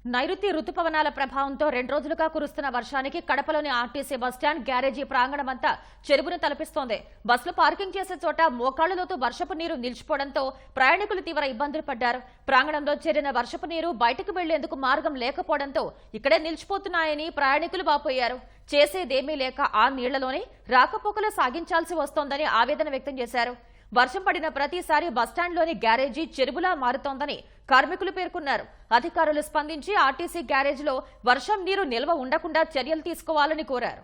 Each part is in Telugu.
నైరుతి రుతుపవనాల ప్రభావంతో 2 రోజులుగా కురుస్తున్న వర్షానికి కడపలోని ఆర్టీసీ బస్టాండ్ గ్యారేజీ ప్రాంగణమంతా చెరువును తలపిస్తోంది. బస్సులు పార్కింగ్ చేసే చోట మోకాళ్ల లోతు వర్షపు నీరు నిలిచిపోవడంతో ప్రయాణికులు తీవ్ర ఇబ్బందులు పడ్డారు. ప్రాంగణంలో చేరిన వర్షపు నీరు బయటకు వెళ్లేందుకు మార్గం లేకపోవడంతో ఇక్కడే నిలిచిపోతున్నాయని ప్రయాణికులు వాపోయారు. చేసేదేమీ లేక ఆ నీళ్లలోనే రాకపోకలు సాగించాల్సి వస్తోందని ఆవేదన వ్యక్తం చేశారు. వర్షం పడిన ప్రతిసారి బస్టాండ్లోని గ్యారేజీ చెరువులా మారుతోందని కార్మికులు పేర్కొన్నారు. అధికారులు స్పందించి ఆర్టీసీ గ్యారేజ్లో వర్షం నీరు నిల్వ ఉండకుండా చర్యలు తీసుకోవాలని కోరారు.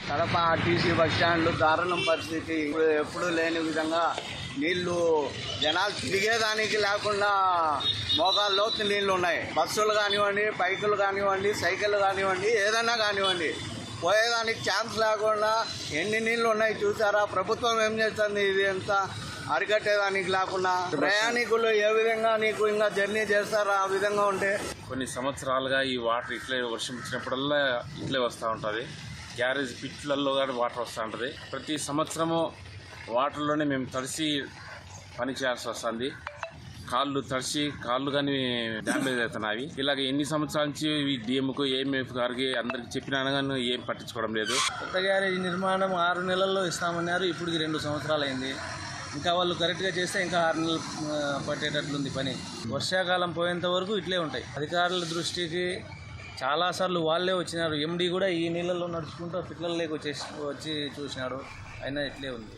కడప ఆర్టీసీ బస్టాండ్లు దారుణం పరిస్థితి. ఎప్పుడూ లేని విధంగా నీళ్లు జనాలు తిరిగేదానికి లేకుండా మోకాళ్ళ లోతు నీళ్లు ఉన్నాయి. బస్సులు కానివ్వండి, బైకులు కానివ్వండి, సైకిళ్ళు కానివ్వండి, ఏదైనా కానివ్వండి, పోయేదానికి ఛాన్స్ లేకుండా ఎన్ని నీళ్లు ఉన్నాయి చూసారా? ప్రభుత్వం ఏం చేస్తుంది? ఇది ఎంత అరికట్టేదానికి లేకుండా ప్రయాణికులు ఏ విధంగా నీకు ఇంకా జర్నీ చేస్తారా? ఆ విధంగా ఉంటే కొన్ని సంవత్సరాలుగా ఈ వాటర్ ఇట్లే వర్షం వచ్చినప్పుడల్లా ఇట్లే వస్తూ ఉంటుంది. గ్యారేజ్ పిట్లలో కానీ వాటర్ వస్తూ ఉంటుంది. ప్రతి సంవత్సరము వాటర్లోనే మేము తడిసి పని చేయాల్సి వస్తుంది. కాళ్ళు కానీ డ్యామేజ్ అవుతున్నాయి. ఇలాగ ఎన్ని సంవత్సరాల నుంచి ఈ డిఎంకు ఏఎంఎఫ్ గారికి అందరికి చెప్పినా కానీ ఏం పట్టించుకోవడం లేదు. కొత్త గ్యారేజ్ నిర్మాణం 6 నెలల్లో ఇస్తామన్నారు. ఇప్పటికి 2 సంవత్సరాలు అయింది. ఇంకా వాళ్ళు కరెక్ట్గా చేస్తే ఇంకా 6 నెలలు పట్టేటట్లుంది పని. వర్షాకాలం పోయేంత వరకు ఇట్లే ఉంటాయి. అధికారుల దృష్టికి చాలాసార్లు వాళ్ళే వచ్చినారు. ఎండీ కూడా ఈ నీళ్ళల్లో నడుచుకుంటూ పిల్లలకి వచ్చి చూసినాడు. అయినా ఇట్లే ఉంది.